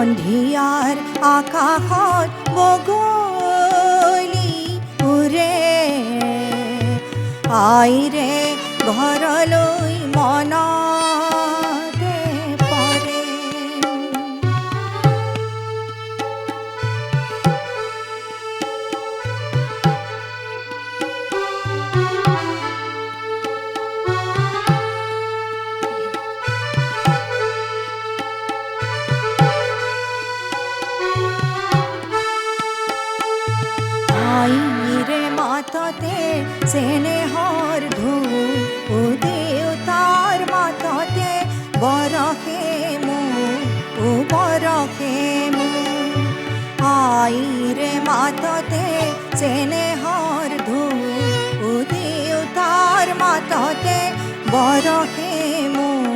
সন্ধিয়াৰ আকাশত বগলী উৰে আইৰে ঘৰলৈ মনতে পৰে। আইৰে মাততে চেনেহৰ ধূপ দেউতাৰ মাততে বৰষে মোৰ আইৰে মাততে চেনেহৰ ধূপ দেউতাৰ মাততে বৰষে মোৰ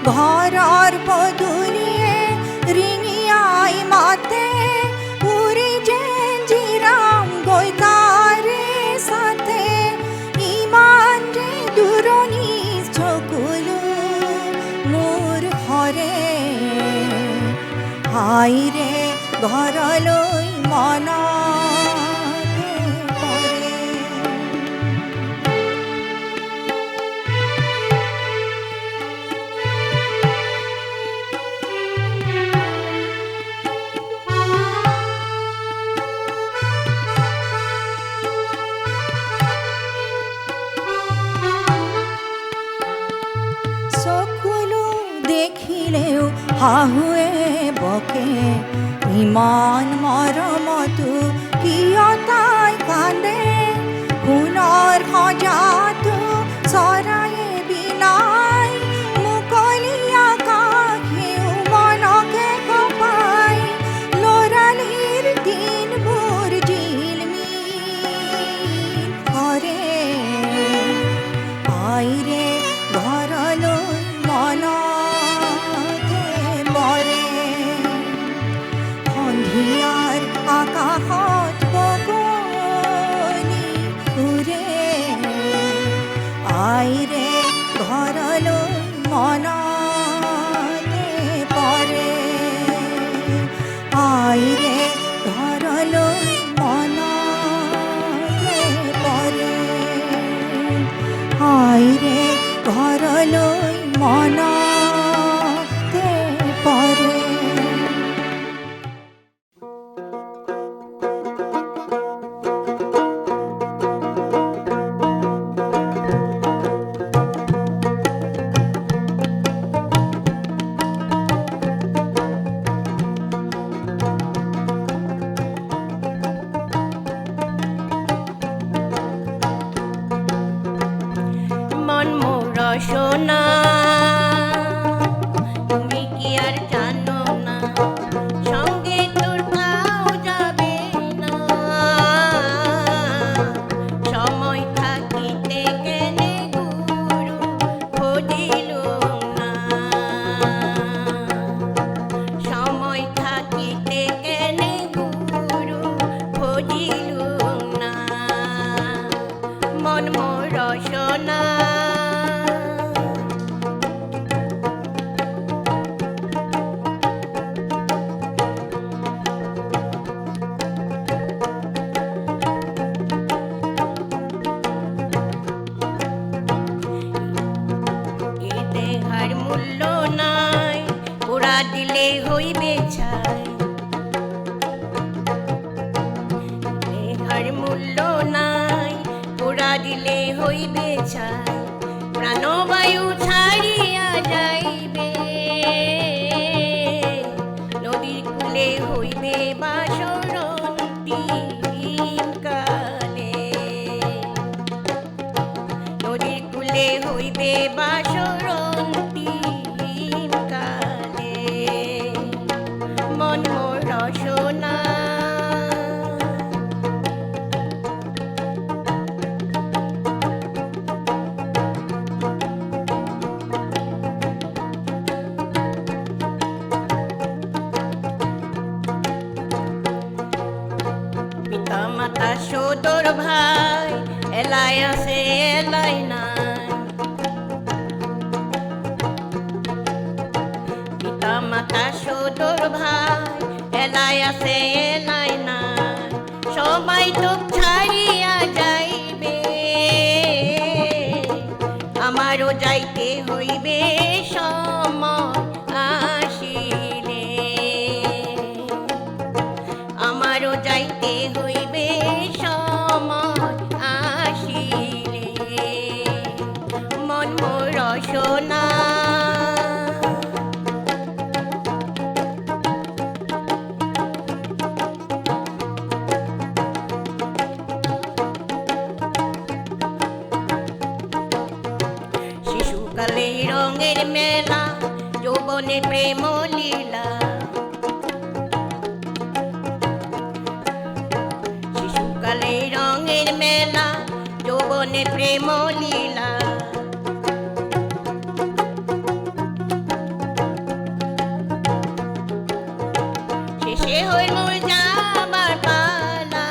ঘৰৰ পদূলিয়ে ৰিঙিয়াই মাতে উৰি যেন জিৰাম গৈ তাৰে সাথে ইমান যে দূৰণি চকুলো মোৰ হৰে আইৰে ঘৰলৈ মনতে পৰে। চকুলো দেখিলেও শাহুৱে বকে ইমান মৰমতো কিয় তাই কান্দে সোণৰ সজাতো চৰায়ে বিনাই মুকলি আকাশেও মনকে কঁপাই ল'ৰালিৰ দিনবোৰ জিলমিল কৰে আইৰে ঘৰলৈ মনতে পৰে। সন্ধিয়াৰ আকাশত বগলী উৰে আইৰে ঘৰলৈ মনতে পৰে আইৰে ঘৰলৈ মনতে পৰে আইৰে ঘৰলৈ মনতে পৰে। মন মোর সোনা তুমি কি আর জানো না সঙ্গে তোর পাও যাবে না সময় থাকিতে কেনে গুরু খোঁজিল না সময় থাকিতে কেনে গুরু খোঁজিল না মন মোর সোনা দেহার মূল্য নাই পোড়া দিলে হইবে ছাই দেহার মূল্য নাই পোড়া দিলে হইবে ছাই প্রাণবায়ু ছাড়িয়া যাইবে নদীর কূলে হইবে বাসরন্তি কালে নদীর কূলে হইবে বাসরন্তি কালে মন মোর সোনা পিতা মাতা সদর ভাই এলাই আছে এলাই নাই আমারও যাইতে হইবে সময় আসিলে আমারও যাইতে হইবে সময় আসিলে মন মোর রসনা শিশুকালে রঙের মেলা যৌবনে প্রেম লীলা শিশুকালে রঙের মেলা যৌবনে প্রেম লীলা শেষে হইল যাবার পালা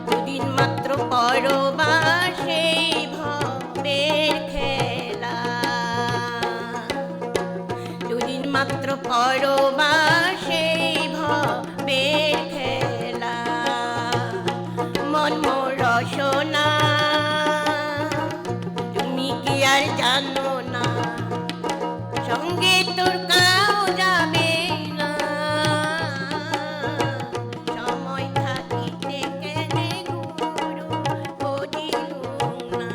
দুদিন মাত্র পরবাসে ভবের খেলা দুদিন মাত্র পরবাসে ভবের খেলা মন মোর রসনা তুমি কি আর জানো না সঙ্গে তোর কাউ যাবে না সময় থাকিতে কেনে গুরু বুঝিলুম না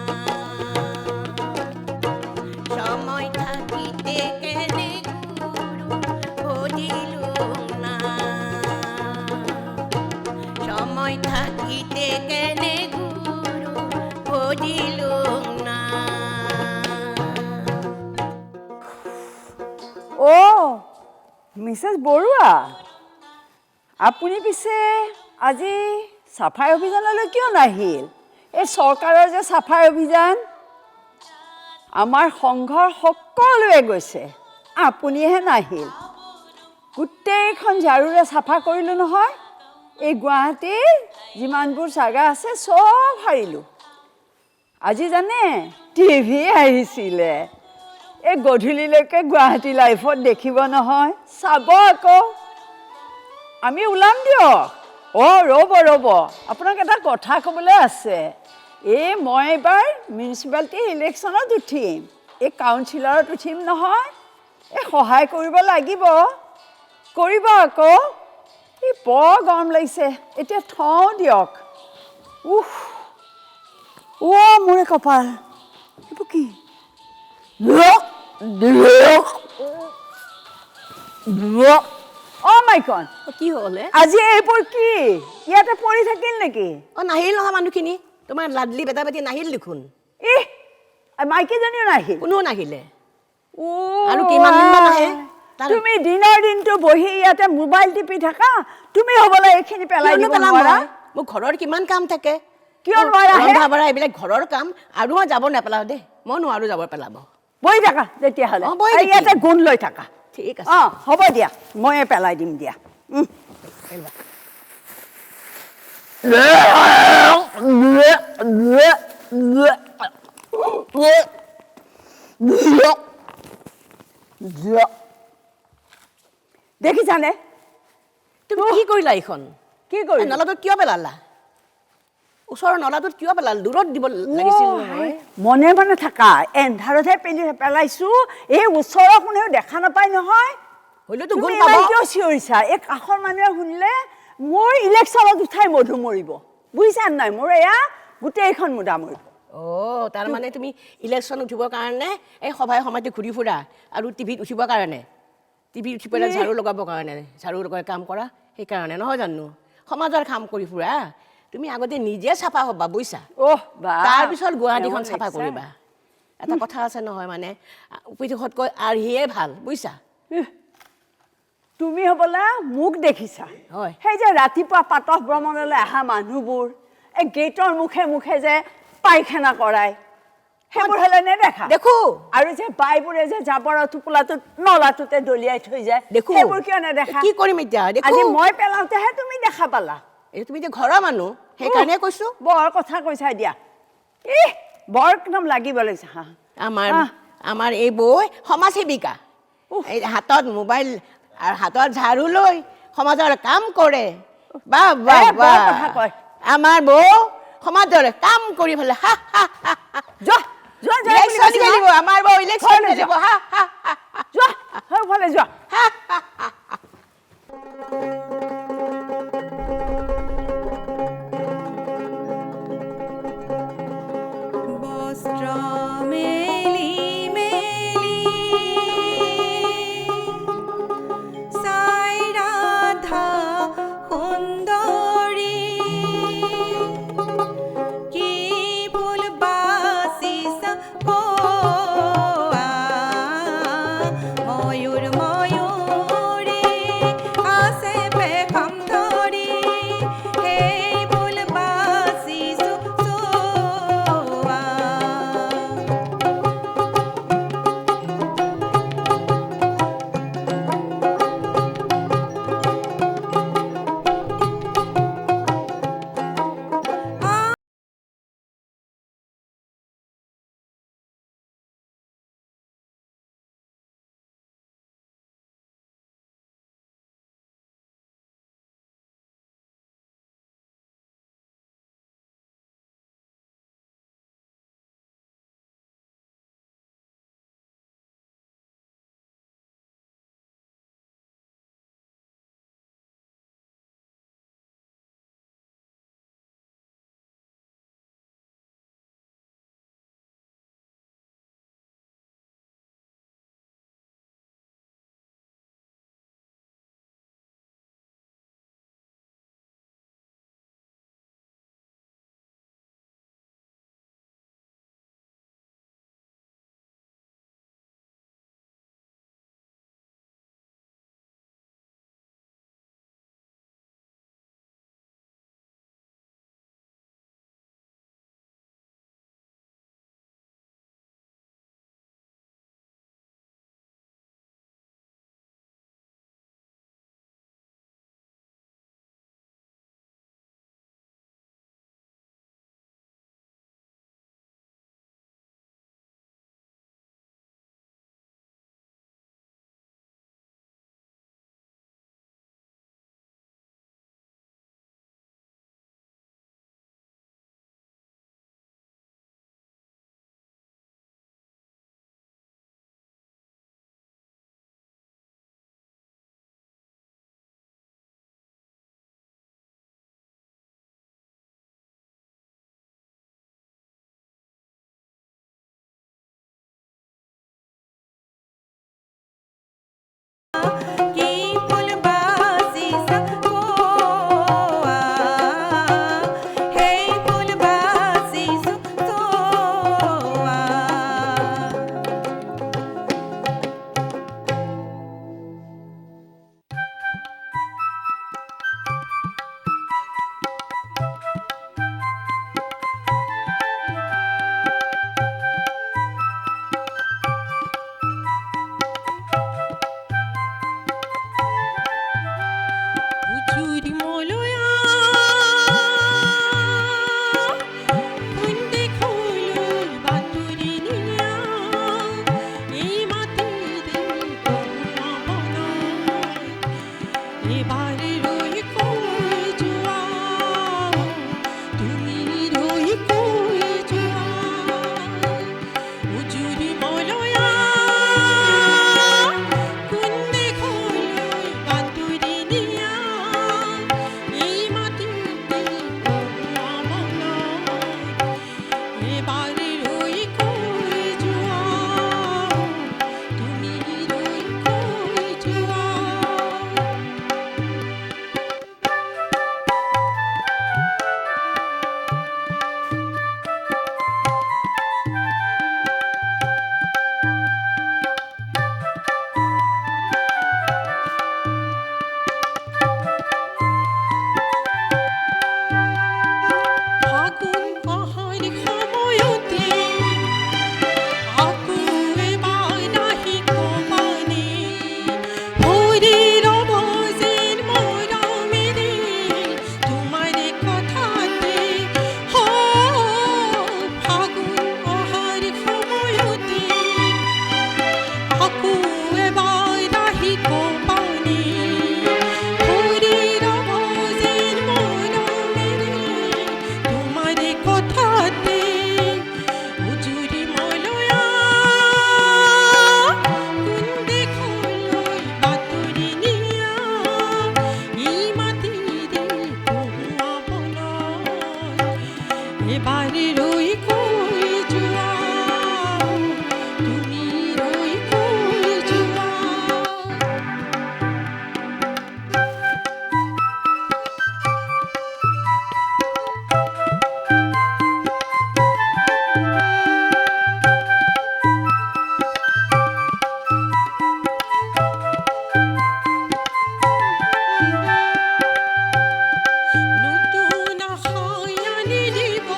সময় থাকিতে কেনে গুরু বুঝিলুম না সময় থাকিতে কেনে গুরু বুঝিলুম না অ' মিছেছ বৰুৱা আপুনি পিছে আজি চাফাই অভিযানলৈ কিয় নাহিল এই চৰকাৰৰ যে চাফাই অভিযান আমাৰ সংঘৰ সকলোৱে গৈছে আপুনিহে নাহিল গোটেইখন ঝাৰুৰে চাফা কৰিলোঁ নহয় এই গুৱাহাটীৰ যিমানবোৰ জাগা আছে চব সাৰিলোঁ আজি জানে টিভি আহিছিলে এই গধূলিলৈকে গুৱাহাটী লাইফত দেখিব নহয় চাব আকৌ আমি ওলাম দিয়ক অ' ৰ'ব আপোনাক এটা কথা ক'বলৈ আছে এই মই এইবাৰ মিউনিচিপালিটি ইলেকশ্যনত উঠিম এই কাউন্সিলৰত উঠিম নহয় এই সহায় কৰিব লাগিব কৰিব আকৌ এই বৰ গৰম লাগিছে এতিয়া থওঁ দিয়ক অ' মোৰে কপাল এইবোৰ কি অ' মাইকন কি হ'লে আজি এইবোৰ কি ইয়াতে পৰি থাকিল নেকি অ নাহিল নহয় মানুহখিনি তোমাৰ লাডলি বেটা বেটি নাহিল দেখোন ইহ মাইকীজনীও নাহিল কোনো নাহিলে অ' আৰু কিমান দিনমান নাহে তুমি দিনৰ দিনটো বহি ইয়াতে মোবাইল টিপি থাকা তুমি হ'বলৈ এইখিনি পেলাই দিব নোৱাৰা মোৰ ঘৰৰ কিমান কাম থাকে কিয় নোৱাৰা ৰন্ধা বঢ়া এইবিলাক ঘৰৰ কাম আৰু মই যাব নেপেলাও দেই মই নোৱাৰো যাব পেলাব বহি থাকা তেতিয়াহ'লে বহি থাকিম। ইয়াতে গোন্ধ লৈ থাকা ঠিক আছে অঁ হ'ব দিয়া ময়ে পেলাই দিম দিয়া দেখিছানে তুমি কি কৰিলা এইখন কি কৰি নলাটোত কিয় পেলালা ওচৰৰ নলাটোত কিয় পেলালা দূৰত দিব লাগিছিল নহয় মনে মনে থাকা এন্ধাৰতহে পেলাইছো এই ওচৰৰ কোনেও দেখা নাপায় নহয় হলেতো তুমি গোল ইমান পাব কিয় চিঞৰিছা এই কাষৰ মানুহে শুনিলে মোৰ ইলেকশ্যনত উঠাই মধু মৰিব বুজিছা নাই মোৰ এয়া গোটেইখন মুদা মৰিব অ' তাৰ মানে তুমি ইলেকশ্যন উঠিবৰ কাৰণে এই সভাই সমাজে ঘূৰি ফুৰা আৰু টিভিত উঠিবৰ কাৰণে টিভিত উঠি পেলাই ঝাৰু লগাবৰ কাৰণে ঝাৰু লগাই কাম কৰা সেইকাৰণে নহয় জানো সমাজৰ কাম কৰি ফুৰা তুমি আগতে নিজে চাফা হ'বা বুজিছা তাৰপিছত গুৱাহাটীখন চাফা কৰিবা এটা কথা আছে নহয় মানে উপদেশতকৈ আৰ্হিয়ে ভাল বুজিছা তুমি হ'বলা মোক দেখিছা হয় সেই যে ৰাতিপুৱা পাতহ ভ্ৰমণলৈ অহা মানুহবোৰ এই গেটৰ মুখে মুখে যে পায়খানা কৰাই সেইবোৰ হ'লে নেদেখা দেখো আৰু যে বাইবোৰে যে জাবৰ টোপোলাটোত নলাটোতে দলিয়াই থৈ যায় দেখো সেইবোৰ কিয় নেদেখা কি কৰিম এতিয়া দেখো আজি মই পেলাওঁতেহে তুমি দেখা পালা এই তুমি যে ঘৰৰ মানুহ সেইকাৰণে কৈছো বৰ কথা কৈছা দিয়া ইহ বৰ একদম লাগিব লাগিছে হা আমাৰ এই বৌ সমাজ সেৱিকা এই হাতত মোবাইল আৰু হাতত ঝাৰু লৈ সমাজৰ কাম কৰে বাহ বাহ বাহ আমাৰ বৌ সমাজৰ কাম কৰি ফেলে হা হা হা যোৱা যোৱা যোৱা ইলেকশ্যন খেলিব আমাৰ বাৰু ইলেকশ্যন খেলিব হা হা যোৱা সেইফালে যোৱা বস্ত্ৰ মেলি মেলি চাই ৰাধা সুন্দৰী কি ফুল বাচিছা ময়ূৰ ময়ূৰী আছে এবার রই কই যোৱা তুমি রই কই যোৱা নতুন আশাই আনি দিব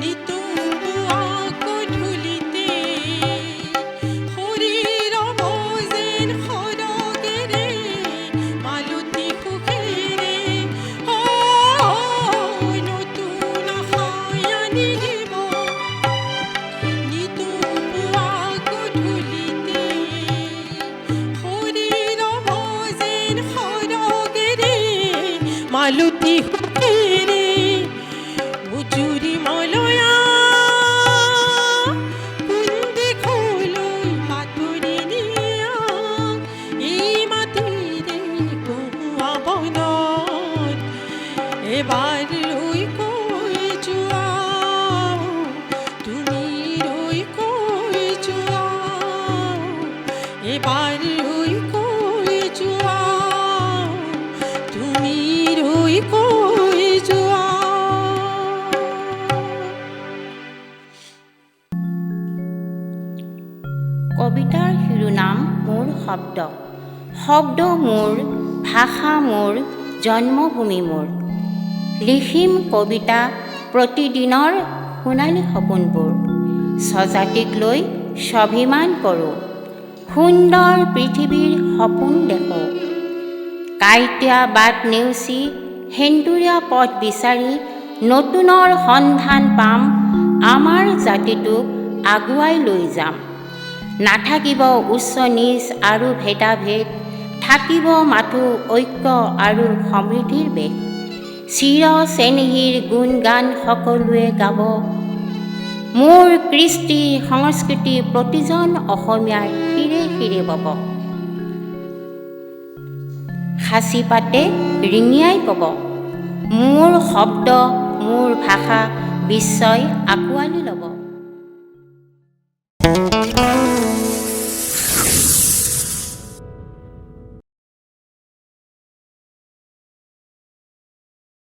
নিতুৱা গধূলিতে শৰীৰ যেন সৰগেৰে মালতী সুখেৰে নতুন আশাই আনি দিব নিতুৱা গধূলিতে শৰীৰ যেন সৰগেৰে মালতী সুখেৰে উজুৰি মলয়া কোন দিশলৈ বাতৰি নিয়া এই মাটিৰে কহুৱা বনত এবাৰ ৰৈ কৈ যোৱা তুমি ৰৈ কৈ যোৱা এবাৰ ৰৈ কৈ যোৱা তুমি ৰৈ কৈ যোৱা কবিতাৰ শিৰোনাম মোৰ শব্দ। শব্দ মোৰ, ভাষা মোৰ, জন্মভূমি মোৰ। লিখিম কবিতা প্ৰতিদিনৰ সোণালী সপোনবোৰ। স্বজাতিক লৈ স্বাভিমান কৰোঁ, সুন্দৰ পৃথিৱীৰ সপোন দেখোঁ। কাইটীয়া বাট নেওচি সেন্দুৰীয়া পথ বিচাৰি নতুনৰ সন্ধান পাম, আমাৰ জাতিটোক আগুৱাই লৈ যাম। নাথাকিব উচ্চ নীচ আৰু ভেদাভেদ, থাকিব মাথো ঐক্য আৰু সমৃদ্ধিৰ বেগ। চিৰ চেনেহীৰ গুণ গান সকলোৱে গাব, মোৰ কৃষ্টি সংস্কৃতি প্ৰতিজন অসমীয়াৰ শিৰে শিৰে বব। সাঁচি পাতে ৰিঙিয়াই ক'ব, মোৰ শব্দ মোৰ ভাষা বিশ্বই আঁকোৱালি ল'ব।